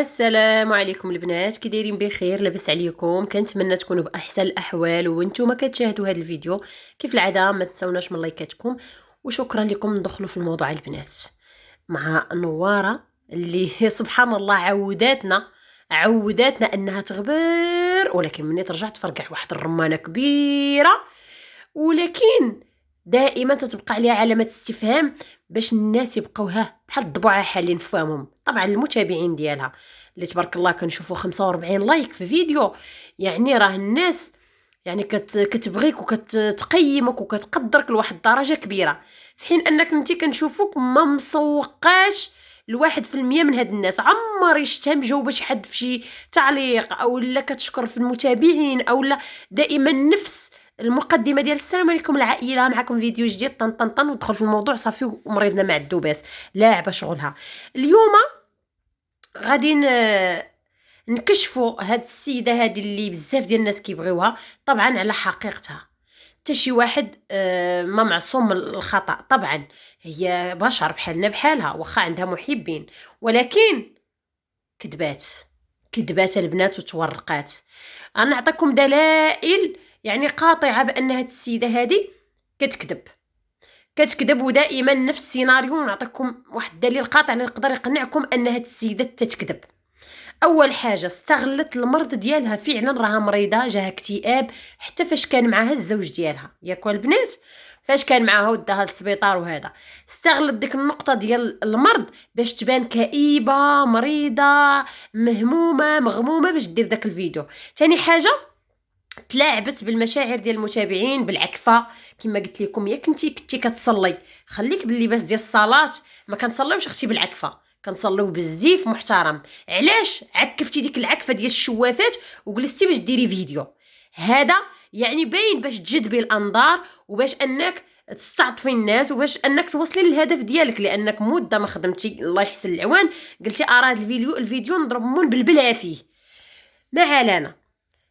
السلام عليكم البنات، كي دايرين؟ بخير؟ لاباس عليكم؟ كنتمنى تكونوا باحسن الاحوال وانتم كتشاهدوا هذا الفيديو. كيف العاده ما تنسوناش من لايكاتكم، وشكرا لكم. ندخلوا في الموضوع البنات مع نواره اللي سبحان الله عوداتنا انها تغبر، ولكن مني ترجع تفرقع واحد الرمانه كبيره، ولكن دائما تتبقى عليها علامه استفهام باش الناس يبقاو بحال الضبوعه حالين في فمهم. طبعا المتابعين ديالها اللي تبارك الله كنشوفوا 45 لايك في فيديو، يعني راه الناس يعني كتبغيك وكتقيمك وكتقدرك لواحد الدرجه كبيره، في حين انك انت كنشوفوك ما مسوقاش الواحد في المية من هاد الناس. عمري شتها مجاوبه شي حد في شي تعليق او لا كتشكر في المتابعين او لا، دائما نفس المقدمه ديال السلام عليكم العائله، معكم فيديو جديد طن طن طن وندخل في الموضوع صافي ومريضنا مع الدوباس لاعبه شغلها. اليوم غادي نكشفوا هاد السيده هذه اللي بزاف ديال الناس كيبغيوها، طبعا على حقيقتها. حتى شي واحد ما معصوم من الخطا، طبعا هي بشر بحالنا بحالها، واخا عندها محبين، ولكن كذبات البنات وتورقات. انا نعطيكم دلائل يعني قاطعه بان هاد السيده هذه كتكذب ودائما نفس السيناريو. نعطيكم واحد الدليل قاطع اللي يقدر يقنعكم ان هاد السيده تتكذب. اول حاجه استغلت المرض ديالها، فعلا راها مريضه، جاها اكتئاب حتى فاش كان معاها الزوج ديالها ياك البنات، فاش كان معاها وداها للسبيطار وهذا استغلت ديك النقطه ديال المرض باش تبان كئيبه مريضه مهمومه مغمومه باش دير داك الفيديو. ثاني حاجه تلاعبت بالمشاعر ديال المتابعين بالعكفه، كما قلت لكم ياك كنتي كتصلي خليك باللباس ديال الصلاه، ما كنصليوش اختي بالعكفه، كنصليو بالزيف محترم. علاش عكفتي ديك العكفه ديال الشوافات وجلستي باش ديري فيديو؟ هذا يعني باين باش تجذبي الانظار وباش انك تستعطفي الناس وباش انك توصلي للهدف ديالك، لانك مده ما خدمتي الله يحسن العوان قلتي اراد الفيديو نضرب من بالبلا فيه. ما علينا.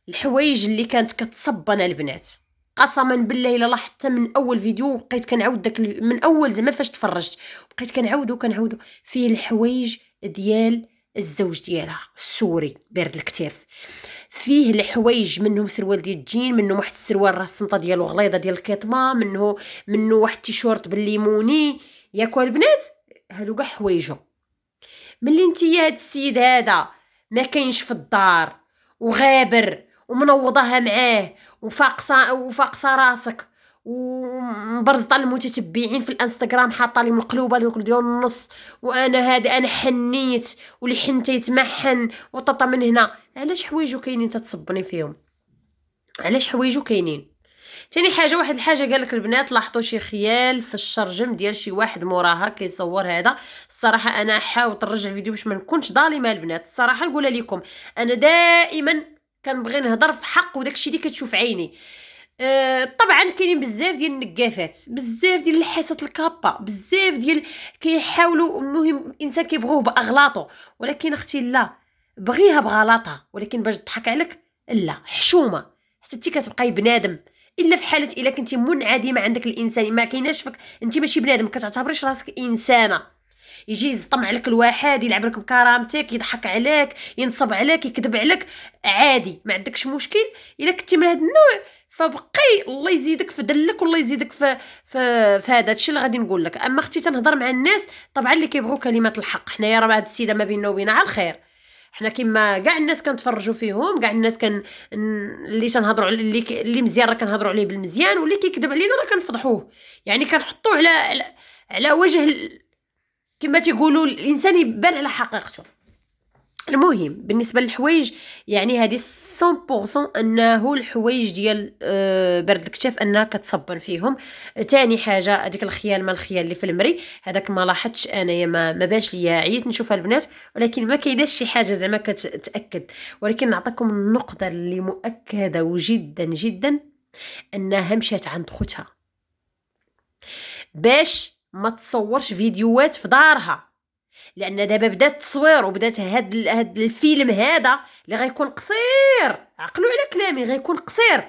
الحوايج اللي كانت كتصبنا البنات قسما بالله الا حتى من اول فيديو بقيت كنعاود داك من اول زعما فاش تفرجت بقيت كنعاودو فيه الحوايج ديال الزوج ديالها السوري بارد الكتاف، فيه الحوايج منهم سروال ديال الجين، منهم واحد السروال راه السنطه ديالو غليظه ديال الكيطمه، منه واحد التيشورت بالليموني ياكو البنات. هادو كاع حوايجو ملي نتيا هاد السيد هذا ما كاينش في الدار وغابر ومنوضاها معاه وفاقصه راسك ومبرزطه المتتبعين في الانستغرام، حاطه لي مقلوبه ديال النص، وانا هذا انا حنيت واللي حنتي يتمحن وططا من هنا. علاش حوايجو كاينين تتصبني فيهم؟ علاش حوايجو كاينين؟ تاني حاجه واحد الحاجه قال لك البنات لاحظوا شي خيال في الشرجم ديال شي واحد موراها كيصور هذا. الصراحه انا حاولت نرجع الفيديو باش ما نكونش ظالمه البنات، الصراحه نقولها لكم انا دائما كنبغي نهضر في حق وداكشي اللي كتشوف عيني. طبعا كاينين بزاف ديال النقافات، بزاف ديال الحاسات الكابه، بزاف ديال كيحاولوا، المهم الانسان كيبغوه باغلاطه، ولكن اختي لا، بغيها بغلطها، ولكن باش تضحك عليك لا، حشومه حتى انت كتبقاي بنادم، الا في حاله الا كنتي منعدمه عندك الانسان ما كايناش فيك، انت ماشي بنادم، كتعتبريش راسك انسانه. يجي يزطم عليك الواحد يلعب لك بكرامتك يضحك عليك ينصب عليك يكذب عليك عادي ما عندكش مشكل. الا كنتي من هذا النوع فبقي الله يزيدك في دلك والله يزيدك في هذا الشيء اللي غادي نقول لك. اما اختي تنهضر مع الناس طبعا اللي كيبغوا كلمات الحق، حنايا راه هاد السيده ما بيننا وبينها على الخير، حنا كيما كاع الناس كنتفرجوا فيهم، كاع الناس اللي تنهضروا اللي مزيان راه كنهضروا عليه بالمزيان، واللي كيكذب علينا راه كنفضحوه، يعني كنحطوه على وجه كما تيقولوا الانسان يبان على حقيقته. المهم بالنسبه للحوايج يعني هذه 100% انه الحوايج ديال برد الكتاف انها كتصبن فيهم. تاني حاجه هذيك الخيال ما الخيال اللي في المري هذاك ما لاحظتش انايا، ما بانش ليا، عييت نشوفها البنات ولكن ما كايناش شي حاجه زعما كتاكد. ولكن نعطيكم النقطه اللي مؤكده وجدا جدا انها مشات عند خوتها باش ما تصورش فيديوهات في دارها، لان دابا بدا التصوير وبدات هاد الفيلم هذا اللي غيكون قصير، عقلوا على كلامي غيكون قصير،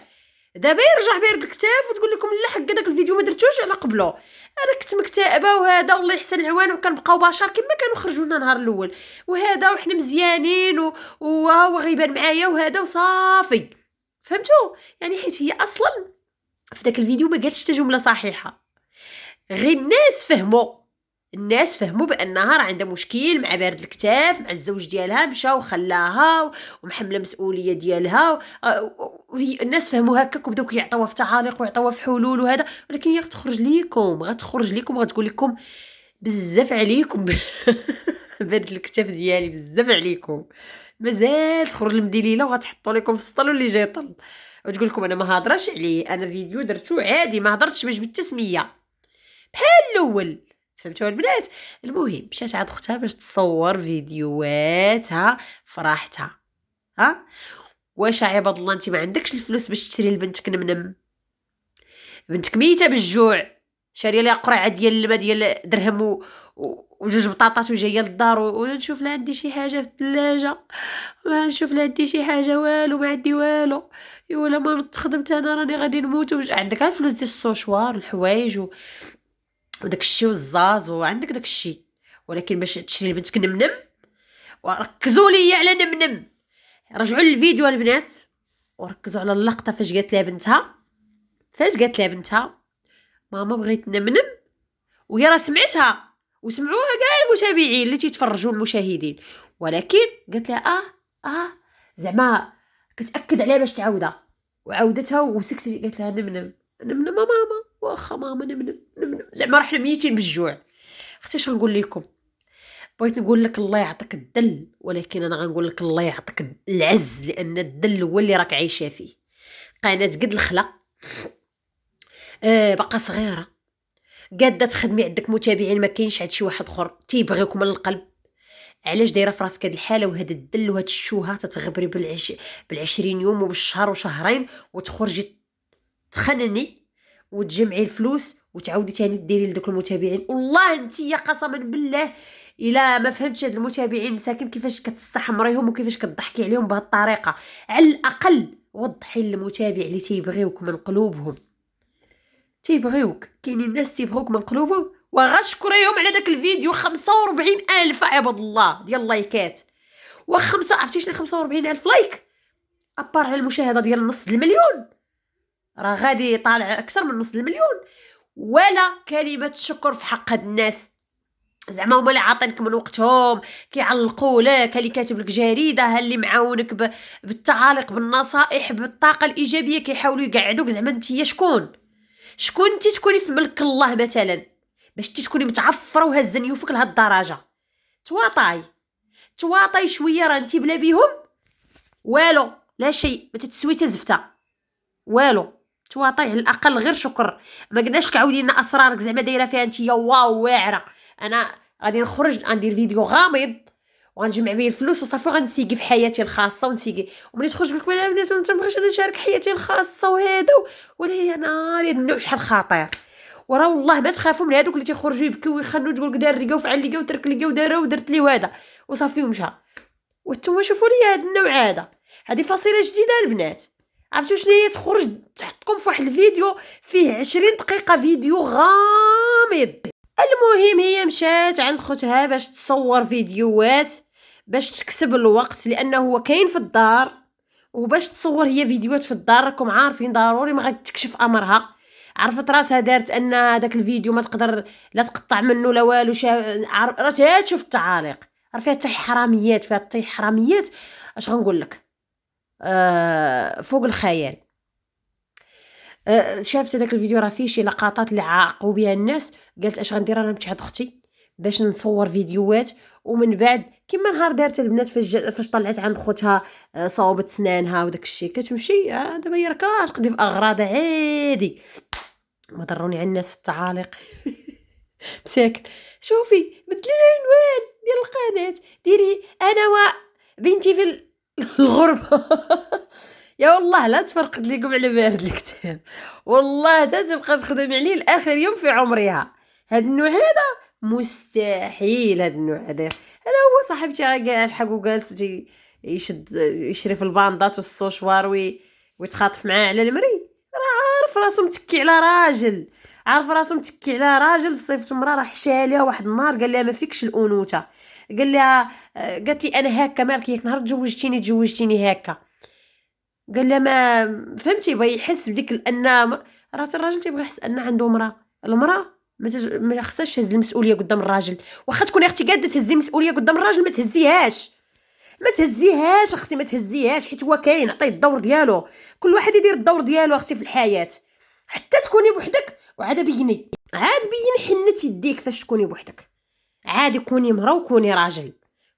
دابا يرجع بارد الكتاف وتقول لكم لا حق داك الفيديو ما درتوش على قبله. انا كنت مكتئبه وهذا والله يحسن العوان وكنبقاو بشر كما كانوا خرجونا نهار الاول وهذا وحنا مزيانين وهو غيبان معايا وهذا وصافي. فهمتوا؟ يعني حيت هي اصلا في داك الفيديو ما قالتش حتى جمله صحيحه، غير الناس فهموا بانها راه عندها مشكل مع بارد الكتاف مع الزوج ديالها، مشى وخلاها ومحمله مسؤوليه ديالها وهي الناس فهموا هكاك وبداو يعطيوها في تعاليق ويعطيوها في حلول وهذا. ولكن هي غتخرج لكم وغتقول لكم بزاف عليكم بارد الكتاف ديالي بزاف عليكم، مازال تخرج المديليله وغتحطوا لكم في السطل واللي جاي طل وتقول لكم انا ما هضرش عليه، انا فيديو درتو عادي ما هضرتش باش بالتسميه بحال الاول. فهمتوا البنات؟ المهم مشات عند اختها باش تصور فيديوهاتها فرحتها. ها واش عباد الله انت ما عندكش الفلوس باش تشري لبنتك نمنم؟ بنتك ميته بالجوع، شاريه ليها قرعه ديال الماء ديال درهم وجوج بطاطات وجايه للدار ونشوف لا عندي شي حاجه في الثلاجه، ما نشوف لا عندي شي حاجه والو، ما عندي والو، ولا ما نتخدمت انا راني غادي نموت. عندك الفلوس ديال السوشوار الحوايج وداك الشيء والزاز وعندك داك الشيء، ولكن باش تشري لبنتك نمنم. وركزوا لي على نمنم، رجعوا للفيديو البنات وركزوا على اللقطه فاش قالت لها بنتها ماما بغيت نمنم، وهي راه سمعتها وسمعوها كاع المتابعين اللي تيتفرجوا المشاهدين، ولكن قالت لها زعما كتاكد عليها باش تعاودها وعاودتها وسكتت. قالت لها نمنم ماما، واخا ماما نمنم زعما راه حنا ميتين بالجوع. اختي اش غنقول لكم؟ بغيت نقول لك الله يعطيك الدل، ولكن انا غنقول لك الله يعطيك العز، لان الدل هو اللي راك عايشه فيه. قناه قد الخلا باقا صغيره قاده تخدمي عندك متابعين ما كاينش عند شي واحد اخر تيبغيوك من القلب. علاش دايره في راسك هاد الحاله وهاد الدل وهاد الشوهه تتغبري بال20 يوم وبالشهر وشهرين وتخرجي تخنني وتجمعي الفلوس وتعاودي تاني ديري لدوك المتابعين؟ والله انتيا قسما بالله الا ما فهمتش هاد المتابعين مساكن كيفاش كتستحمريهم وكيفاش كتضحكي عليهم بهاد الطريقه. على الاقل وضحي للمتابع اللي تيبغيوك من قلوبهم، كاينين الناس تيبغوك من قلوبهم وغشكريهم على داك الفيديو 45,000 عباد الله ديال اللايكات. وخمسة عرفتي شنو 45,000 لايك ابار على المشاهده ديال نص المليون، راه غادي طالع اكثر من نص المليون. ولا كلمه شكر في حق هاد الناس، زعما هما اللي عاطينك من وقتهم كيعلقوا لك، اللي كاتب لك جريده، اللي معاونك بالتعاليق بالنصائح بالطاقه الايجابيه، كيحاولوا يقعدوك. زعما نتيا شكون انت تكوني في ملك الله مثلا باش تكوني متعفره وهزه نيوفك لهاد الدرجه؟ تواطاي شويه، راه انت بلا بيهم والو، لا شيء، ما تتسوي تزفته والو. تواطاي على الاقل غير شكر. ما قلناش كعاودي لنا اسرارك زعما دايره فيها انتيا واو واعره. انا غادي نخرج ندير فيديو غامض وغنجمع به الفلوس وصافي غنسيقي في حياتي الخاصه ونسيقي. وملي تخرج لك انا البنات ما تنبغيش انا نشارك حياتي الخاصه وهذا ولا يا ناري هاد النوع شحال خطير. وراه والله ما تخافوا من هذوك اللي تيخرجوا يبكيو ويخنوا تقول لك دار لي وفعل لي وترك لي ودار ودرت لي وهذا وصافي ومشى. وانتم شوفوا لي هذا النوع هذه فصيله جديده البنات. عرفتوا شنو هي؟ تخرج تحطكم في واحد الفيديو فيه 20 دقيقه فيديو غامض. المهم هي مشات عند خوتها باش تصور فيديوهات باش تكسب الوقت، لانه هو كاين في الدار، وباش تصور هي فيديوهات في الدار راكم عارفين ضروري ما غادي تكشف امرها. عرفت راسها دارت ان داك الفيديو ما تقدر لا تقطع منه لا والو، راه تشوف التعاليق راه فيها حتى حراميات. اش غنقول لك؟ فوق الخيال. شافت هذاك الفيديو راه فيه شي لقطات اللي عاقوا بها الناس، قالت اش غندير انا نمشي عند اختي باش نصور فيديوهات. ومن بعد كيما نهار دارت البنات فاش طلعت عند خوتها صوبت سنانها وداك الشيء، كتمشي دابا هي راه كتقضي في اغراضها عادي. ما ضروني على الناس في التعاليق مساكن. شوفي بدلي العنوان ديال القناه، ديري انا وبنتي في الغربه يا والله لا تفرقت لكم على بارد الكتاب، والله تتبقى تخدم عليه لاخر يوم في عمرها. هاد النوع هذا مستحيل، هاد النوع هذا هو صاحبتي كاع الحق وجالس يشري في الباندات والسوشوار ويتخاطف معاه على المري. عارف راسو متكي على راجل، عارف راسو متكي على راجل صيفط مرا راه حشاها ليها واحد النهار قال لها ما فيكش الانوثه، قال لها قالت لي انا هكا مالك ياك نهار تزوجتيني هكا، قال لها ما فهمتي، بغى يحس بديك لان راه الراجل تيبغي يحس ان عنده مراه، المراه ما خصهاش تهز المسؤوليه قدام الراجل، واخا تكوني اختي قاده تهزي المسؤوليه قدام الراجل ما تهزيهاش اختي، ما تهزيهاش، حيت هو كاين عطيه الدور ديالو، كل واحد يدير الدور ديالو اختي في الحياه، حتى تكوني بوحدك وعاد بيني، حنت يديك فاش تكوني بوحدك، عادي كوني مرا وكوني راجل،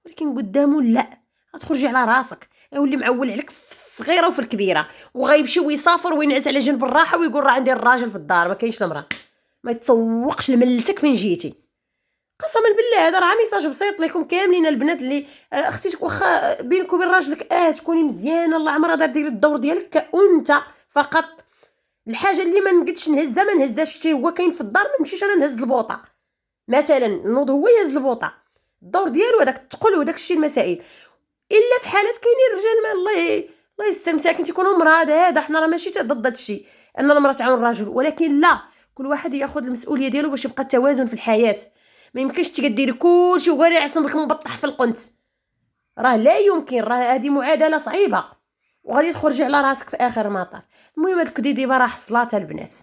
ولكن قدامه لا، غتخرجي على راسك، يولي معول عليك في الصغيره وفي الكبيره، وغيمشي ويسافر وينعس على جنب الراحه ويقول راه عندي الراجل في الدار، ما كاينش المراه، ما يتسوقش لملتك فين جيتي، قسما بالله هذا راه ميساج بسيط لكم كاملين البنات اللي اختي واخا بينك وبين راجلك تكوني مزيانه الله عمرها ديري الدور ديالك كأنثى فقط، الحاجه اللي ما نقدش نهزها ما نهزهاش، حتى هو كاين في الدار ما نمشيش انا نهز البوطه مثلا، نوض هو يهز البوطه، الدور ديالو هذاك الثقل وداك الشيء المسائل، الا في حالات كاينين الرجال ما الله يسلم ساكن تيكونوا مراد، هذا حنا راه ماشي ضد هذا الشيء ان المراه تعاون الرجل، ولكن لا، كل واحد ياخذ المسؤوليه ديالو باش يبقى التوازن في الحياه، ما يمكنش تقديري كلشي وغير عصنك مبطح في القنت، راه لا يمكن، راه هذه معادله صعيبه وغادي تخرجي على راسك في اخر المطاف. المهم هاد الكديديبه راه حصلاتها البنات.